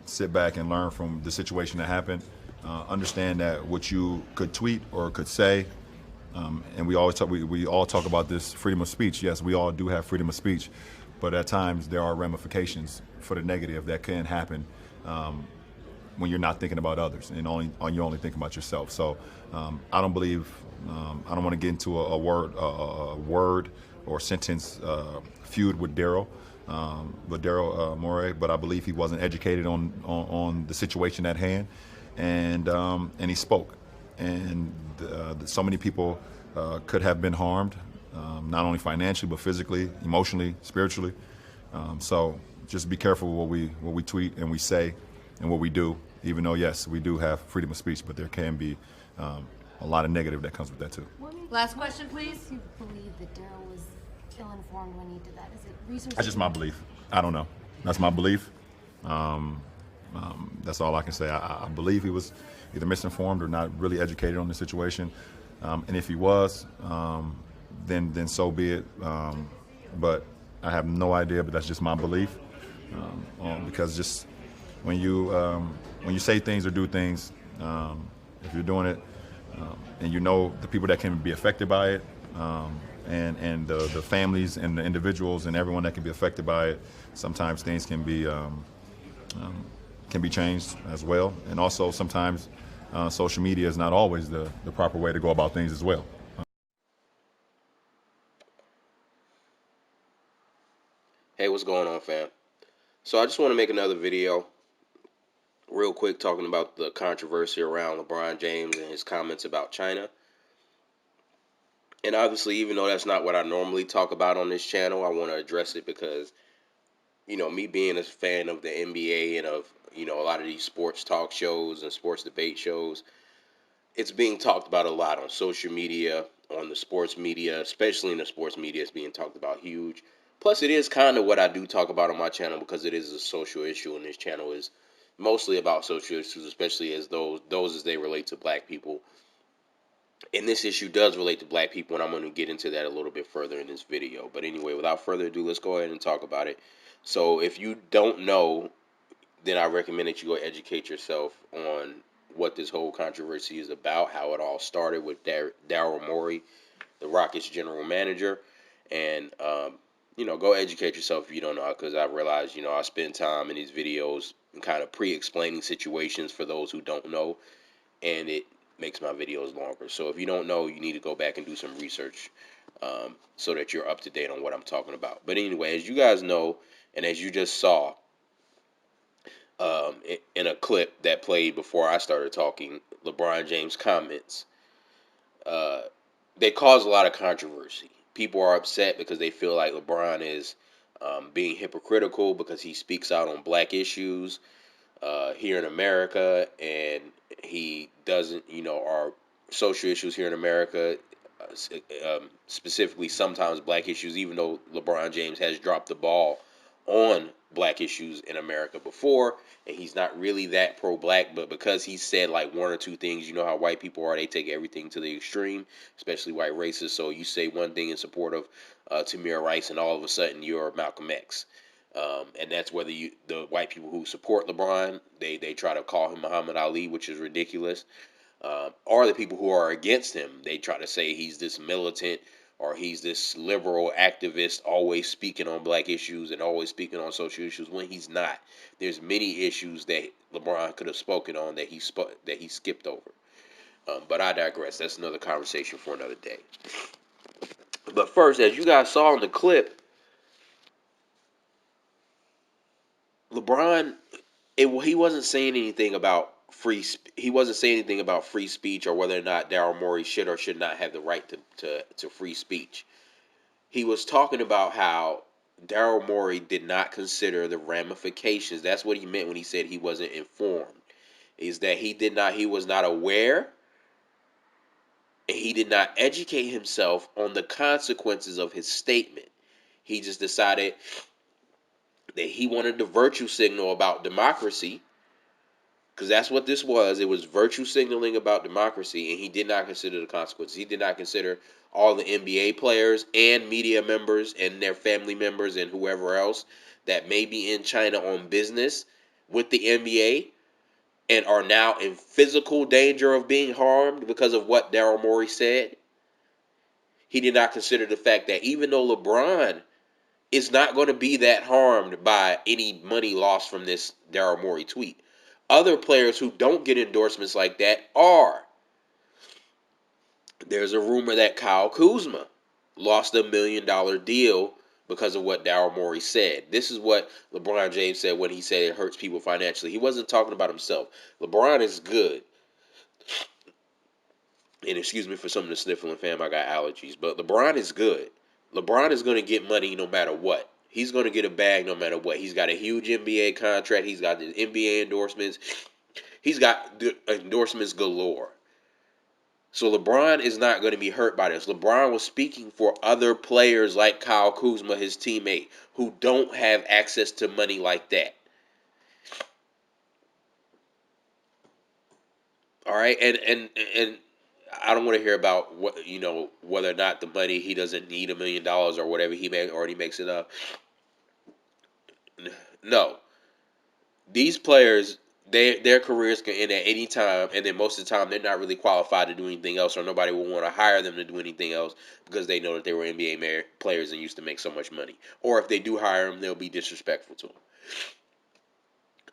Sit back and learn from the situation that happened. Understand that what you could tweet or could say, and we always talk, we all talk about this freedom of speech. Yes, we all do have freedom of speech, but at times there are ramifications for the negative that can happen when you're not thinking about others and you're only thinking about yourself. So I don't believe I don't want to get into a word or sentence feud with Daryl Morey, but I believe he wasn't educated on the situation at hand, and he spoke, and so many people could have been harmed, not only financially but physically, emotionally, spiritually. So just be careful what we tweet and we say and what we do. Even though yes, we do have freedom of speech, but there can be a lot of negative that comes with that too. Last question, please. Do you believe that Daryl was ill-informed when he did that? Is it research? That's just my belief. I don't know. That's my belief. That's all I can say. I believe he was either misinformed or not really educated on the situation. And if he was, then so be it. But I have no idea. But that's just my belief. Because just when you say things or do things, if you're doing it, and you know the people that can be affected by it, and the families and the individuals and everyone that can be affected by it, sometimes things can be changed as well. And also sometimes social media is not always the proper way to go about things as well. Hey, what's going on, fam? So I just want to make another video real quick talking about the controversy around LeBron James and his comments about China. And obviously, even though that's not what I normally talk about on this channel, I want to address it because, you know, me being a fan of the NBA and of, you know, a lot of these sports talk shows and sports debate shows, it's being talked about a lot on social media, on the sports media, especially in the sports media. It's being talked about huge. Plus, it is kind of what I do talk about on my channel because it is a social issue, and this channel is mostly about social issues, especially as those as they relate to black people. And this issue does relate to black people, and I'm going to get into that a little bit further in this video. But anyway, without further ado, let's go ahead and talk about it. So if you don't know, then I recommend that you go educate yourself on what this whole controversy is about, how it all started with Daryl Morey, the Rockets general manager. And, you know, go educate yourself if you don't know, because I realize, you know, I spend time in these videos kind of pre-explaining situations for those who don't know, and it makes my videos longer. So if you don't know, you need to go back and do some research so that you're up to date on what I'm talking about. But anyway, as you guys know, and as you just saw in a clip that played before I started talking, LeBron James' comments, they cause a lot of controversy. People are upset because they feel like LeBron is being hypocritical because he speaks out on black issues here in America, and he doesn't, you know, our social issues here in America, specifically sometimes black issues, even though LeBron James has dropped the ball on black issues in America before, and he's not really that pro-black, but because he said like one or two things, you know how white people are, they take everything to the extreme, especially white racists. So you say one thing in support of Tamir Rice, and all of a sudden you're Malcolm X. And that's whether the white people who support LeBron, they try to call him Muhammad Ali, which is ridiculous. Or the people who are against him, they try to say he's this militant or he's this liberal activist always speaking on black issues and always speaking on social issues, when he's not. There's many issues that LeBron could have spoken on that he skipped over. But I digress. That's another conversation for another day. But first, as you guys saw in the clip, LeBron, he wasn't saying anything about he wasn't saying anything about free speech or whether or not Daryl Morey should or should not have the right to free speech. He was talking about how Daryl Morey did not consider the ramifications. That's what he meant when he said he wasn't informed. Is that he was not aware, and he did not educate himself on the consequences of his statement. He just decided that he wanted the virtue signal about democracy, because that's what this was. It was virtue signaling about democracy, and he did not consider the consequences. He did not consider all the NBA players and media members and their family members and whoever else that may be in China on business, with the NBA and are now in physical danger of being harmed because of what Daryl Morey said. He did not consider the fact that even though LeBron is not going to be that harmed by any money lost from this Daryl Morey tweet, other players who don't get endorsements like that are. There's a rumor that Kyle Kuzma lost $1 million deal because of what Daryl Morey said. This is what LeBron James said when he said it hurts people financially. He wasn't talking about himself. LeBron is good. And excuse me for some of the sniffling, fam. I got allergies. But LeBron is good. LeBron is going to get money no matter what. He's going to get a bag no matter what. He's got a huge NBA contract. He's got the NBA endorsements. He's got endorsements galore. So LeBron is not going to be hurt by this. LeBron was speaking for other players like Kyle Kuzma, his teammate, who don't have access to money like that. All right, and I don't want to hear about what whether or not the money he doesn't need $1 million or whatever he already makes it up. No, these players, their careers can end at any time, and then most of the time they're not really qualified to do anything else, or nobody will want to hire them to do anything else because they know that they were NBA players and used to make so much money. Or if they do hire them, they'll be disrespectful to them.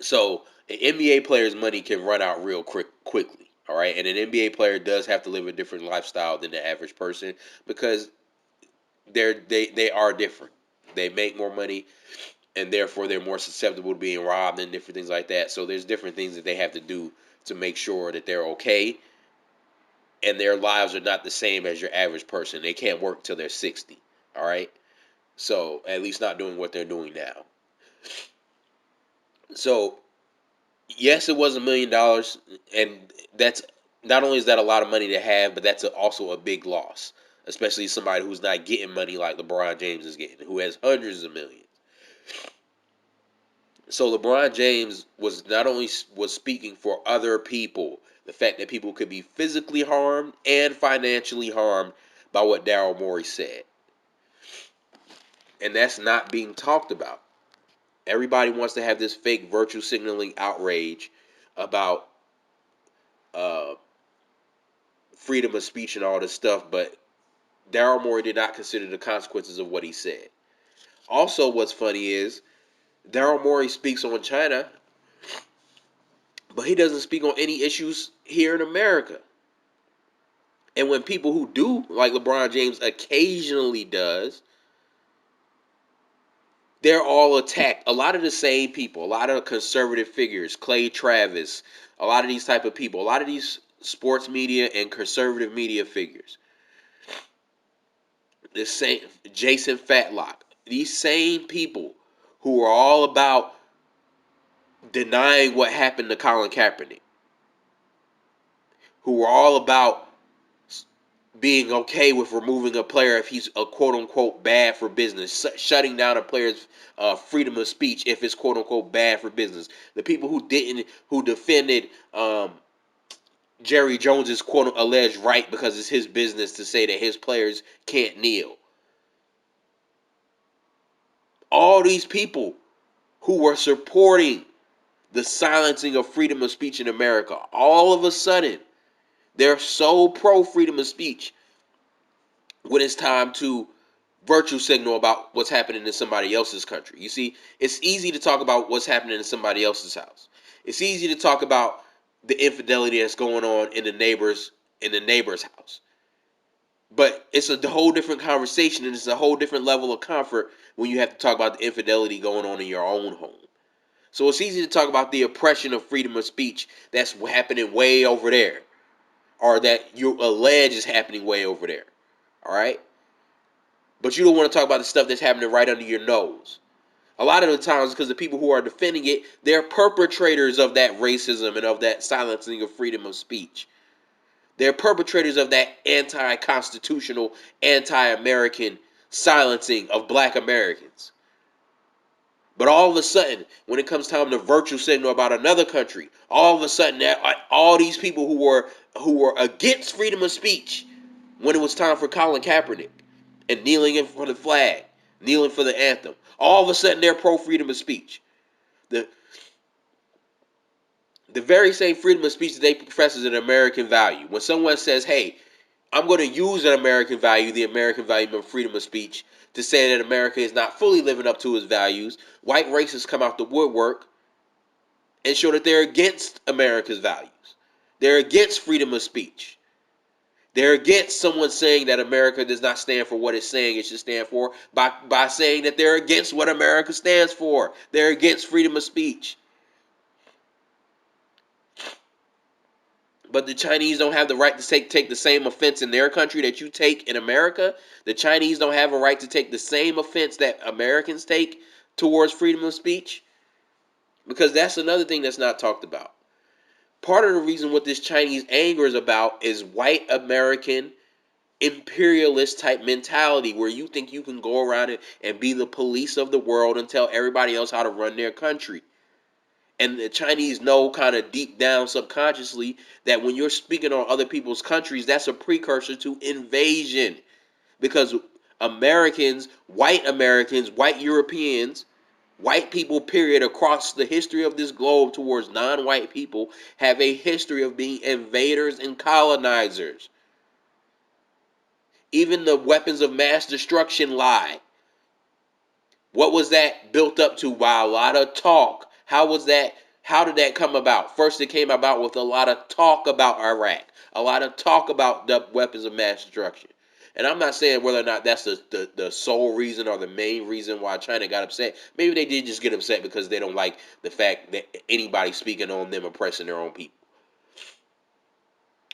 So an NBA player's money can run out real quickly. All right, and an NBA player does have to live a different lifestyle than the average person because they are different. They make more money, and therefore they're more susceptible to being robbed and different things like that. So there's different things that they have to do to make sure that they're okay, and their lives are not the same as your average person. They can't work till they're 60. All right, so at least not doing what they're doing now. So yes, it was $1 million, and that's not only is that a lot of money to have, but that's also a big loss, especially somebody who's not getting money like LeBron James is getting, who has hundreds of millions. So LeBron James was not only was speaking for other people, the fact that people could be physically harmed and financially harmed by what Daryl Morey said, and that's not being talked about. Everybody wants to have this fake virtue signaling outrage about uh, freedom of speech and all this stuff, but Daryl Morey did not consider the consequences of what he said. Also, what's funny is Daryl Morey speaks on China, but he doesn't speak on any issues here in America. And when people who do, like LeBron James occasionally does, they're all attacked. A lot of the same people, a lot of conservative figures, Clay Travis, a lot of these type of people, a lot of these sports media and conservative media figures, the same Jason Fatlock, these same people who are all about denying what happened to Colin Kaepernick, who are all about being okay with removing a player if he's a quote unquote bad for business, shutting down a player's freedom of speech if it's quote unquote bad for business. The people who defended Jerry Jones's quote alleged right because it's his business to say that his players can't kneel. All these people who were supporting the silencing of freedom of speech in America, all of a sudden, they're so pro freedom of speech when it's time to virtue signal about what's happening in somebody else's country. You see, it's easy to talk about what's happening in somebody else's house. It's easy to talk about the infidelity that's going on in the neighbor's house. But it's a whole different conversation, and it's a whole different level of comfort when you have to talk about the infidelity going on in your own home. So it's easy to talk about the oppression of freedom of speech that's happening way over there, or that you allege is happening way over there. All right? But you don't want to talk about the stuff that's happening right under your nose. A lot of the times, because the people who are defending it, they're perpetrators of that racism and of that silencing of freedom of speech. They're perpetrators of that anti-constitutional, anti-American silencing of black Americans. But all of a sudden, when it comes time to virtue signal about another country, all of a sudden, all these people who were against freedom of speech, when it was time for Colin Kaepernick and kneeling in for the flag, kneeling for the anthem, all of a sudden they're pro freedom of speech. The The very same freedom of speech that they profess as an American value. When someone says, hey, I'm going to use an American value, the American value of freedom of speech, to say that America is not fully living up to its values, white racists come out the woodwork and show that they're against America's values. They're against freedom of speech. They're against someone saying that America does not stand for what it's saying it should stand for by saying that they're against what America stands for. They're against freedom of speech. But the Chinese don't have the right to take the same offense in their country that you take in America. The Chinese don't have a right to take the same offense that Americans take towards freedom of speech. Because that's another thing that's not talked about. Part of the reason what this Chinese anger is about is white American imperialist type mentality where you think you can go around and be the police of the world and tell everybody else how to run their country. And the Chinese know kind of deep down subconsciously that when you're speaking on other people's countries, that's a precursor to invasion. Because Americans, white Europeans, white people, period, across the history of this globe towards non-white people have a history of being invaders and colonizers. Even the weapons of mass destruction lie. What was that built up to by a lot of talk? How was that? How did that come about? First, it came about with a lot of talk about Iraq, a lot of talk about the weapons of mass destruction. And I'm not saying whether or not that's the sole reason or the main reason why China got upset. Maybe they did just get upset because they don't like the fact that anybody speaking on them oppressing their own people.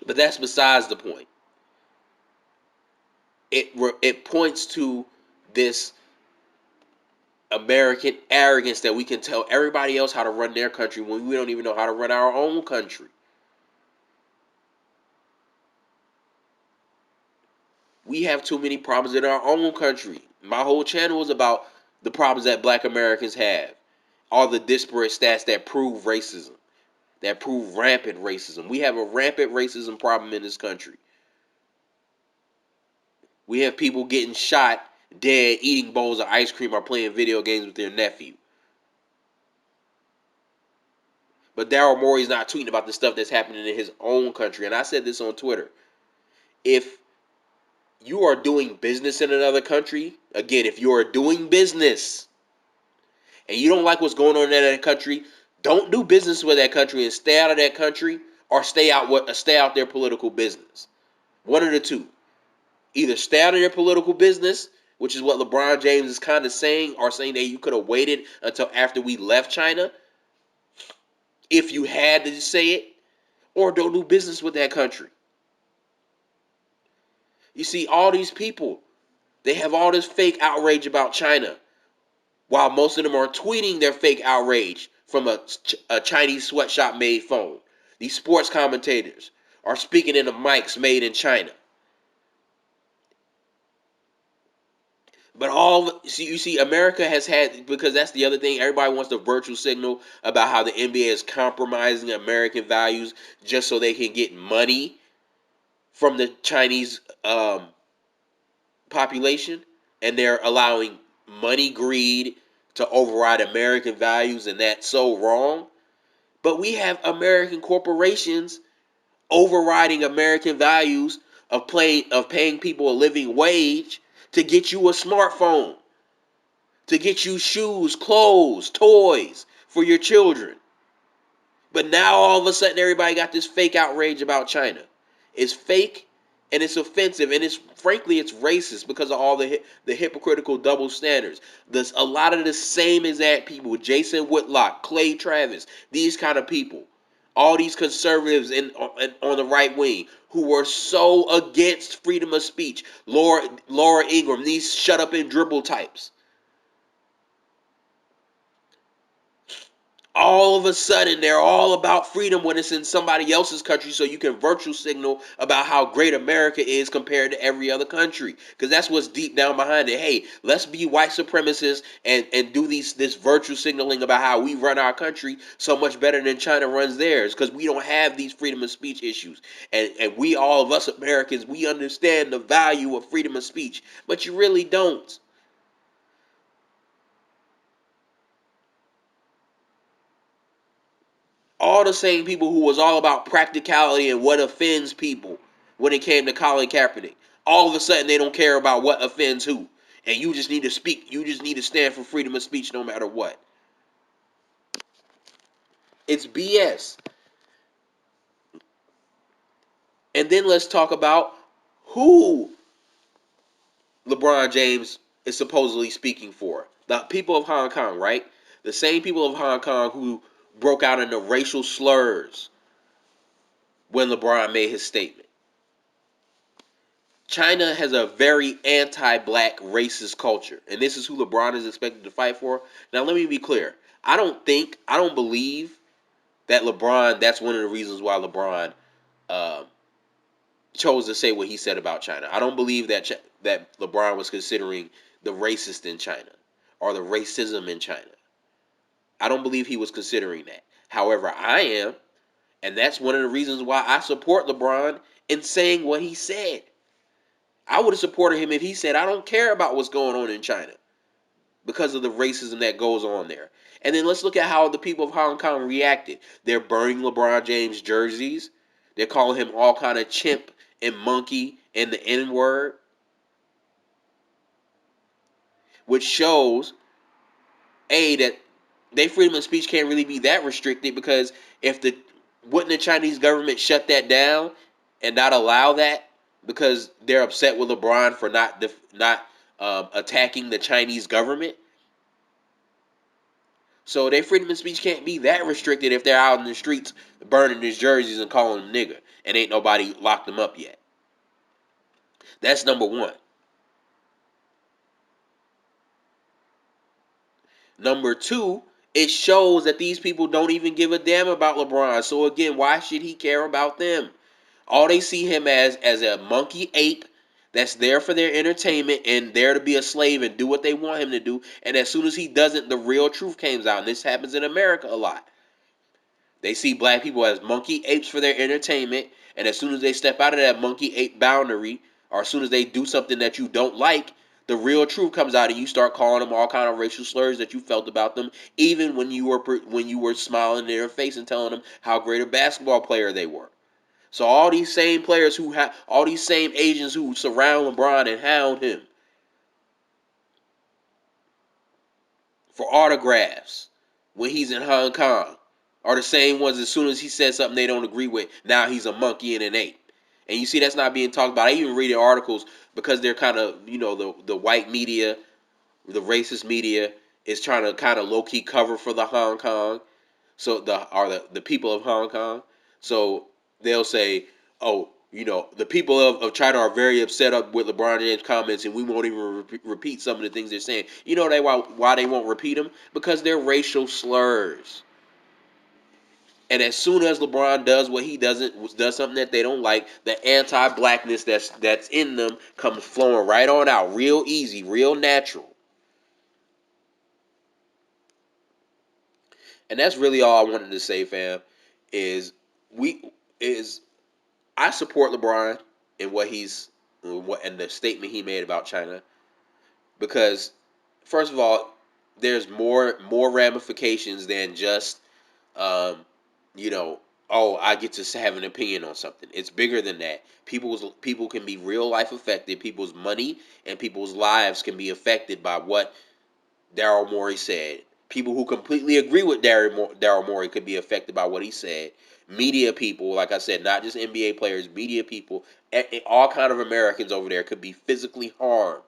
But that's besides the point. It points to this American arrogance that we can tell everybody else how to run their country when we don't even know how to run our own country. We have too many problems in our own country. My whole channel is about the problems that black Americans have. All the disparate stats that prove racism, that prove rampant racism. We have a rampant racism problem in this country. We have people getting shot dead, eating bowls of ice cream or playing video games with their nephew. But Daryl Morey's not tweeting about the stuff that's happening in his own country. And I said this on Twitter. If you are doing business in another country, again, if you are doing business and you don't like what's going on in that country, don't do business with that country and stay out of that country or stay out their political business. One of the two. Either stay out of their political business, which is what LeBron James is kind of saying, or saying that you could have waited until after we left China if you had to say it, or don't do business with that country. You see, all these people, they have all this fake outrage about China, while most of them are tweeting their fake outrage from a Chinese sweatshop made phone. These sports commentators are speaking into mics made in China. But you see, America has had, because that's the other thing, everybody wants to virtue signal about how the NBA is compromising American values just so they can get money from the Chinese population, and they're allowing money greed to override American values, and that's so wrong. But we have American corporations overriding American values of paying people a living wage to get you a smartphone, to get you shoes, clothes, toys for your children. But now all of a sudden everybody got this fake outrage about China. It's fake and it's offensive and it's frankly it's racist because of all the hypocritical double standards. There's a lot of the same exact people, Jason Whitlock, Clay Travis, these kind of people, all these conservatives on the right wing who were so against freedom of speech, Laura Ingraham, these shut up and dribble types. All of a sudden, they're all about freedom when it's in somebody else's country, so you can virtue signal about how great America is compared to every other country. Because that's what's deep down behind it. Hey, let's be white supremacists and do this virtue signaling about how we run our country so much better than China runs theirs. Because we don't have these freedom of speech issues. And we, all of us Americans, we understand the value of freedom of speech. But you really don't. All the same people who was all about practicality and what offends people when it came to Colin Kaepernick. All of a sudden, they don't care about what offends who. And you just need to speak. You just need to stand for freedom of speech no matter what. It's BS. And then let's talk about who LeBron James is supposedly speaking for. The people of Hong Kong, right? The same people of Hong Kong who broke out into racial slurs when LeBron made his statement. China has a very anti-black racist culture, and this is who LeBron is expected to fight for. Now, let me be clear. I don't believe that LeBron, that's one of the reasons why LeBron chose to say what he said about China. I don't believe that LeBron was considering the racist in China or the racism in China. I don't believe he was considering that. However, I am, and that's one of the reasons why I support LeBron in saying what he said. I would have supported him if he said, I don't care about what's going on in China because of the racism that goes on there. And then let's look at how the people of Hong Kong reacted. They're burning LeBron James jerseys. They're calling him all kind of chimp and monkey and the N-word, which shows, that their freedom of speech can't really be that restricted, because wouldn't the Chinese government shut that down and not allow that because they're upset with LeBron for not attacking the Chinese government? So their freedom of speech can't be that restricted if they're out in the streets burning his jerseys and calling him nigger, and ain't nobody locked them up yet. That's number one. Number two, it shows that these people don't even give a damn about LeBron. So again, why should he care about them? All they see him as a monkey ape that's there for their entertainment and there to be a slave and do what they want him to do. And as soon as he doesn't, the real truth comes out. And this happens in America a lot. They see black people as monkey apes for their entertainment, and as soon as they step out of that monkey ape boundary, or as soon as they do something that you don't like, the real truth comes out, and you start calling them all kind of racial slurs that you felt about them, even when you were smiling in their face and telling them how great a basketball player they were. So all these same players all these same agents who surround LeBron and hound him for autographs when he's in Hong Kong are the same ones, as soon as he says something they don't agree with, now he's a monkey and an ape. And you see that's not being talked about. I even read articles because they're kind of, the white media, the racist media is trying to kind of low-key cover for the Hong Kong. So the people of Hong Kong. So they'll say, oh, the people of China are very upset up with LeBron James' comments, and we won't even repeat some of the things they're saying. You know why they won't repeat them? Because they're racial slurs. And as soon as LeBron does what he does something that they don't like, the anti-blackness that's in them comes flowing right on out, real easy, real natural. And that's really all I wanted to say, fam. Is we is I support LeBron in and the statement he made about China, because first of all, there's more ramifications than just um, you know, oh, I get to have an opinion on something. It's bigger than that. People can be real life affected. People's money and people's lives can be affected by what Daryl Morey said. People who completely agree with Daryl Morey could be affected by what he said. Media people, like I said, not just NBA players, media people, all kind of Americans over there could be physically harmed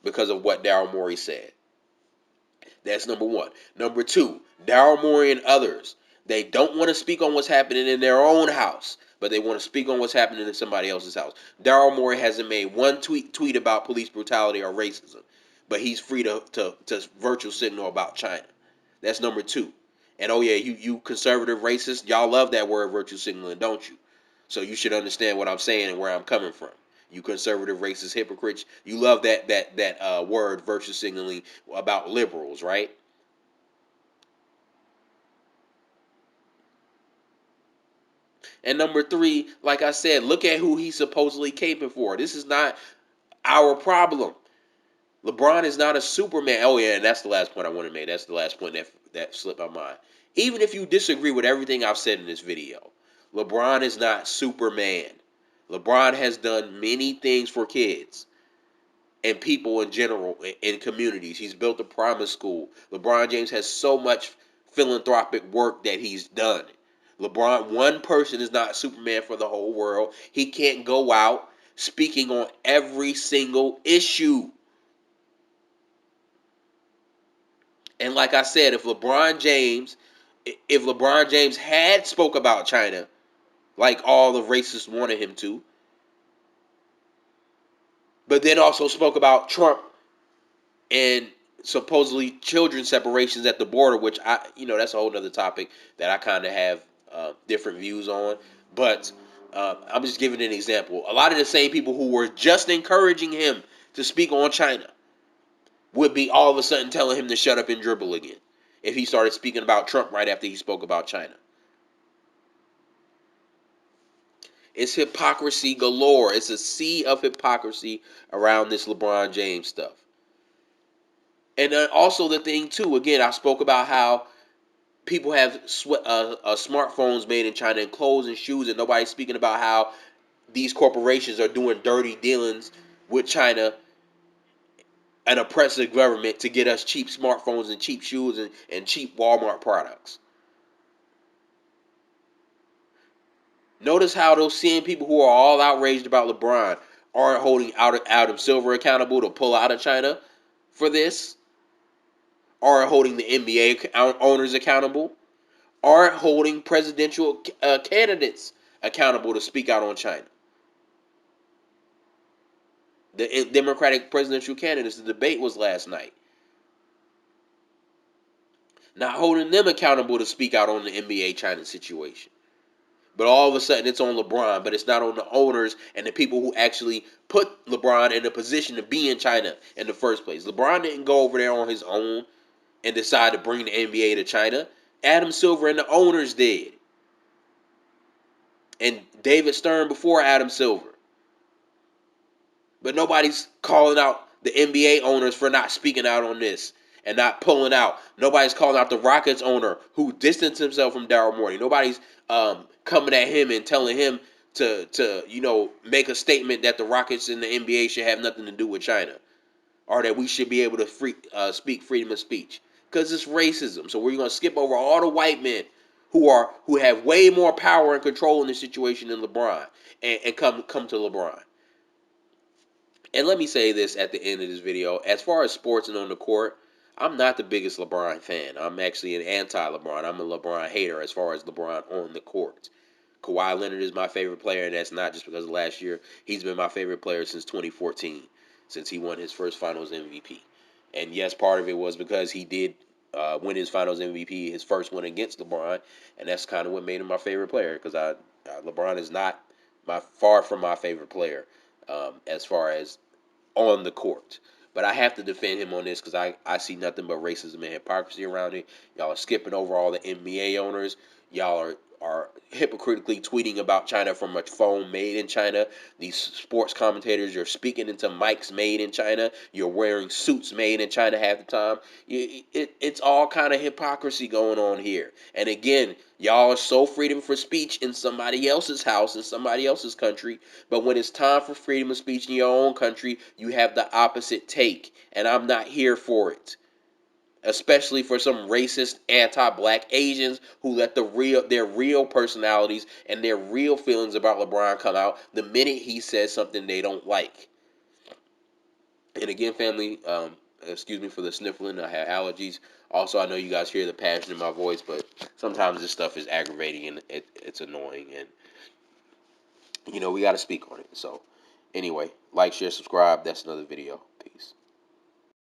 because of what Daryl Morey said. That's number one. Number two, Daryl Morey and others, they don't want to speak on what's happening in their own house, but they want to speak on what's happening in somebody else's house. Daryl Morey hasn't made one tweet about police brutality or racism, but he's free to virtual signal about China. That's number two. And oh yeah, you conservative racists, y'all love that word virtue signaling, don't you? So you should understand what I'm saying and where I'm coming from. You conservative racist hypocrites, you love that word virtue signaling about liberals, right? And number three, like I said, look at who he's supposedly caping for. This is not our problem. LeBron is not a Superman. Oh yeah, and that's the last point I want to make. That's the last point that slipped my mind. Even if you disagree with everything I've said in this video, LeBron is not Superman. LeBron has done many things for kids and people in general in communities. He's built a private school. LeBron James has so much philanthropic work that he's done. LeBron, one person is not Superman for the whole world. He can't go out speaking on every single issue. And like I said, if LeBron James had spoke about China like all the racists wanted him to, but then also spoke about Trump and supposedly children separations at the border, which that's a whole other topic that I kind of have different views on. But I'm just giving an example. A lot of the same people who were just encouraging him to speak on China would be all of a sudden telling him to shut up and dribble again if he started speaking about Trump right after he spoke about China. It's hypocrisy galore. It's a sea of hypocrisy around this LeBron James stuff. And then also the thing too, again, I spoke about how people have smartphones made in China and clothes and shoes, and nobody's speaking about how these corporations are doing dirty dealings with China, an oppressive government, to get us cheap smartphones and cheap shoes and cheap Walmart products. Notice how those same people who are all outraged about LeBron aren't holding Adam Silver accountable to pull out of China for this, aren't holding the NBA owners accountable, aren't holding presidential candidates accountable to speak out on China. The Democratic presidential candidates, the debate was last night. Not holding them accountable to speak out on the NBA China situation. But all of a sudden it's on LeBron, but it's not on the owners and the people who actually put LeBron in a position to be in China in the first place. LeBron didn't go over there on his own and decide to bring the NBA to China. Adam Silver and the owners did. And David Stern before Adam Silver. But nobody's calling out the NBA owners for not speaking out on this and not pulling out. Nobody's calling out the Rockets owner who distanced himself from Daryl Morey. Nobody's coming at him and telling him to make a statement that the Rockets and the NBA should have nothing to do with China, or that we should be able to speak freedom of speech, because it's racism. So we're going to skip over all the white men who have way more power and control in this situation than LeBron, and come to LeBron. And let me say this at the end of this video. As far as sports and on the court, I'm not the biggest LeBron fan. I'm actually an anti-LeBron. I'm a LeBron hater as far as LeBron on the court. Kawhi Leonard is my favorite player, and that's not just because of last year. He's been my favorite player since 2014, since he won his first Finals MVP. And yes, part of it was because he did win his Finals MVP, his first one against LeBron, and that's kind of what made him my favorite player, because LeBron is not far from my favorite player as far as on the court. But I have to defend him on this because I see nothing but racism and hypocrisy around it. Y'all are skipping over all the NBA owners. Y'all are hypocritically tweeting about China from a phone made in China. These sports commentators, you're speaking into mics made in China. You're wearing suits made in China half the time. It's all kind of hypocrisy going on here. And again, y'all are so freedom for speech in somebody else's house, in somebody else's country. But when it's time for freedom of speech in your own country, you have the opposite take. And I'm not here for it. Especially for some racist anti-black Asians who let their real personalities and their real feelings about LeBron come out the minute he says something they don't like. And again, family, excuse me for the sniffling. I have allergies. Also, I know you guys hear the passion in my voice, but sometimes this stuff is aggravating and it's annoying. And, we got to speak on it. So, anyway, like, share, subscribe. That's another video. Peace.